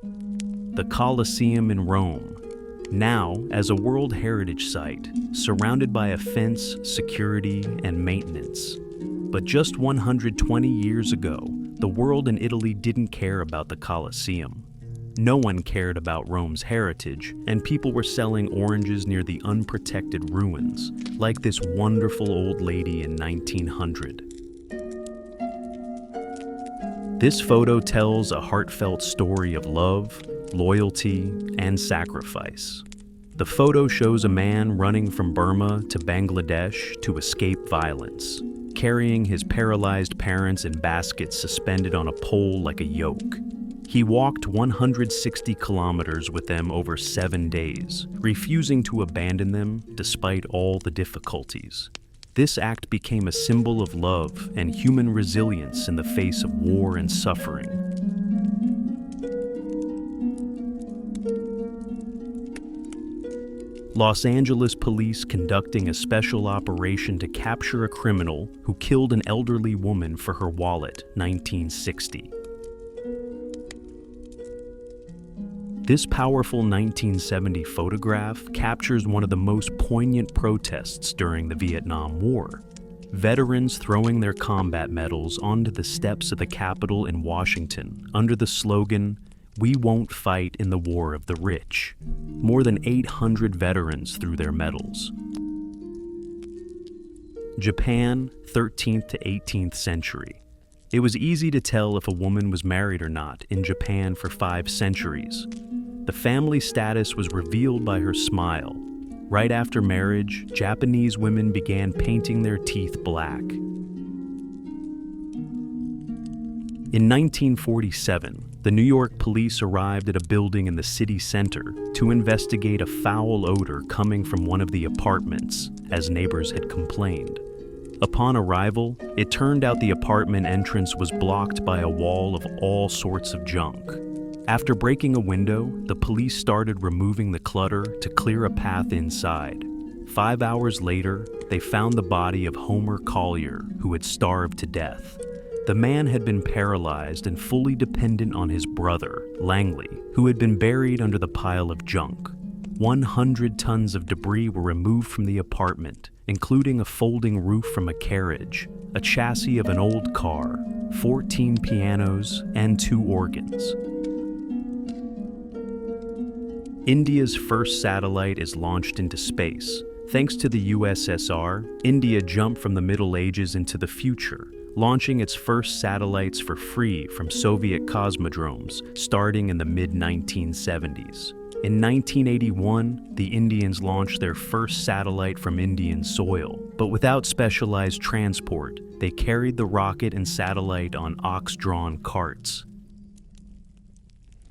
The Colosseum in Rome, now as a World Heritage Site, surrounded by a fence, security, and maintenance. But just 120 years ago, the world in Italy didn't care about the Colosseum. No one cared about Rome's heritage, and people were selling oranges near the unprotected ruins, like this wonderful old lady in 1900. This photo tells a heartfelt story of love, loyalty, and sacrifice. The photo shows a man running from Burma to Bangladesh to escape violence, carrying his paralyzed parents in baskets suspended on a pole like a yoke. He walked 160 kilometers with them over 7 days, refusing to abandon them despite all the difficulties. This act became a symbol of love and human resilience in the face of war and suffering. Los Angeles police conducting a special operation to capture a criminal who killed an elderly woman for her wallet, 1960. This powerful 1970 photograph captures one of the most poignant protests during the Vietnam War. Veterans throwing their combat medals onto the steps of the Capitol in Washington under the slogan, "We won't fight in the war of the rich." More than 800 veterans threw their medals. Japan, 13th to 18th century. It was easy to tell if a woman was married or not in Japan for 5 centuries. The family status was revealed by her smile. Right after marriage, Japanese women began painting their teeth black. In 1947, the New York police arrived at a building in the city center to investigate a foul odor coming from one of the apartments, as neighbors had complained. Upon arrival, it turned out the apartment entrance was blocked by a wall of all sorts of junk. After breaking a window, the police started removing the clutter to clear a path inside. 5 hours later, they found the body of Homer Collier, who had starved to death. The man had been paralyzed and fully dependent on his brother, Langley, who had been buried under the pile of junk. 100 tons of debris were removed from the apartment, including a folding roof from a carriage, a chassis of an old car, 14 pianos, and 2 organs. India's first satellite is launched into space. Thanks to the USSR, India jumped from the Middle Ages into the future, launching its first satellites for free from Soviet cosmodromes, starting in the mid-1970s. In 1981, the Indians launched their first satellite from Indian soil, but without specialized transport, they carried the rocket and satellite on ox-drawn carts.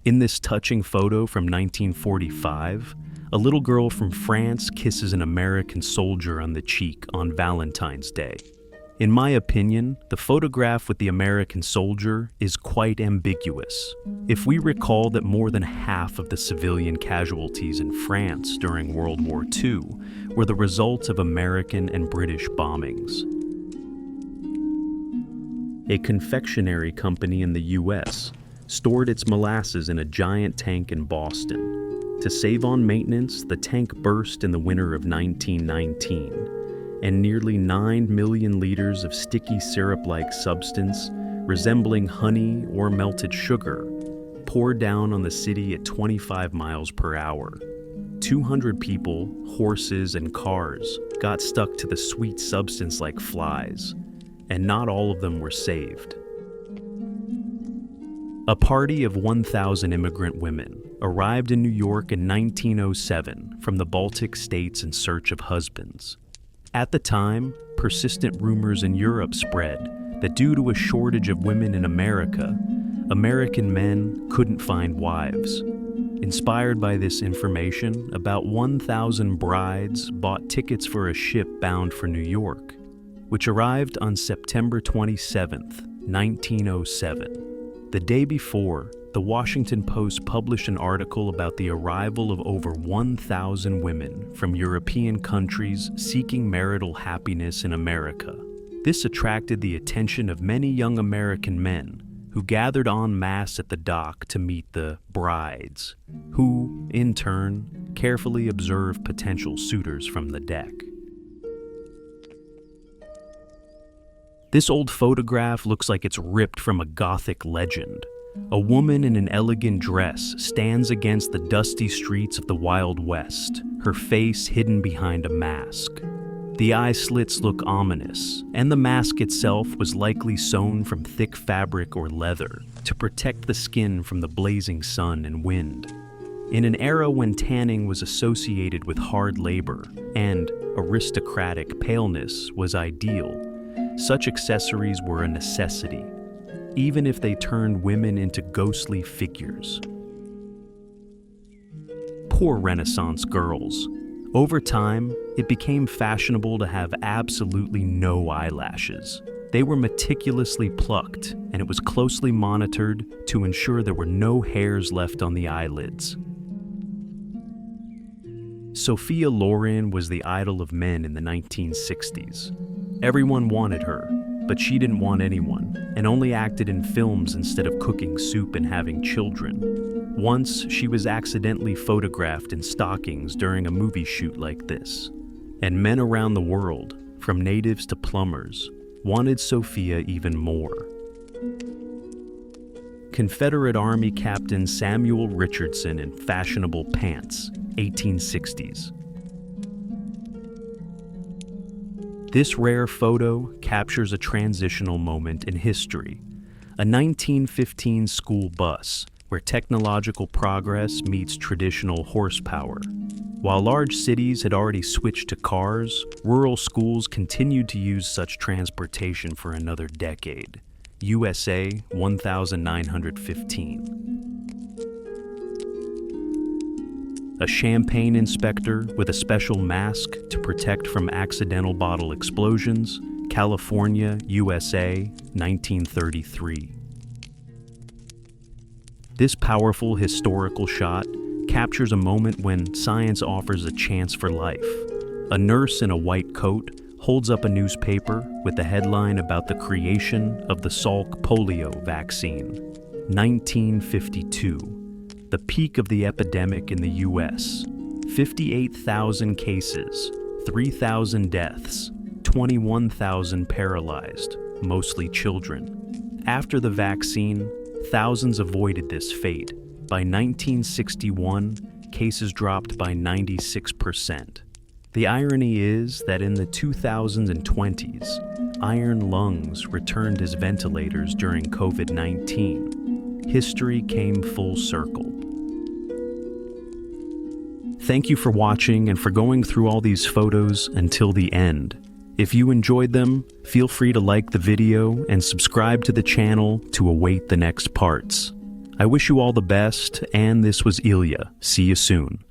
In this touching photo from 1945, a little girl from France kisses an American soldier on the cheek on Valentine's Day. In my opinion, the photograph with the American soldier is quite ambiguous. If we recall that more than half of the civilian casualties in France during World War II were the result of American and British bombings. A confectionery company in the US stored its molasses in a giant tank in Boston. To save on maintenance, the tank burst in the winter of 1919, and nearly 9 million liters of sticky syrup-like substance, resembling honey or melted sugar, poured down on the city at 25 miles per hour. 200 people, horses, and cars got stuck to the sweet substance like flies, and not all of them were saved. A party of 1,000 immigrant women arrived in New York in 1907 from the Baltic states in search of husbands. At the time, persistent rumors in Europe spread that due to a shortage of women in America, American men couldn't find wives. Inspired by this information, about 1,000 brides bought tickets for a ship bound for New York, which arrived on September 27, 1907. The day before, the Washington Post published an article about the arrival of over 1,000 women from European countries seeking marital happiness in America. This attracted the attention of many young American men, who gathered en masse at the dock to meet the brides, who, in turn, carefully observed potential suitors from the deck. This old photograph looks like it's ripped from a Gothic legend. A woman in an elegant dress stands against the dusty streets of the Wild West, her face hidden behind a mask. The eye slits look ominous, and the mask itself was likely sewn from thick fabric or leather to protect the skin from the blazing sun and wind. In an era when tanning was associated with hard labor and aristocratic paleness was ideal, such accessories were a necessity, even if they turned women into ghostly figures. Poor Renaissance girls. Over time, it became fashionable to have absolutely no eyelashes. They were meticulously plucked, and it was closely monitored to ensure there were no hairs left on the eyelids. Sophia Loren was the idol of men in the 1960s. Everyone wanted her, but she didn't want anyone, and only acted in films instead of cooking soup and having children. Once, she was accidentally photographed in stockings during a movie shoot like this. And men around the world, from natives to plumbers, wanted Sophia even more. Confederate Army Captain Samuel Richardson in fashionable pants, 1860s. This rare photo captures a transitional moment in history, a 1915 school bus where technological progress meets traditional horsepower. While large cities had already switched to cars, rural schools continued to use such transportation for another decade. USA 1915. A champagne inspector with a special mask to protect from accidental bottle explosions, California, USA, 1933. This powerful historical shot captures a moment when science offers a chance for life. A nurse in a white coat holds up a newspaper with the headline about the creation of the Salk polio vaccine. 1952, the peak of the epidemic in the U.S. 58,000 cases, 3,000 deaths, 21,000 paralyzed, mostly children. After the vaccine, thousands avoided this fate. By 1961, cases dropped by 96%. The irony is that in the 2020s, iron lungs returned as ventilators during COVID-19. History came full circle. Thank you for watching and for going through all these photos until the end. If you enjoyed them, feel free to like the video and subscribe to the channel to await the next parts. I wish you all the best, and this was Ilya. See you soon.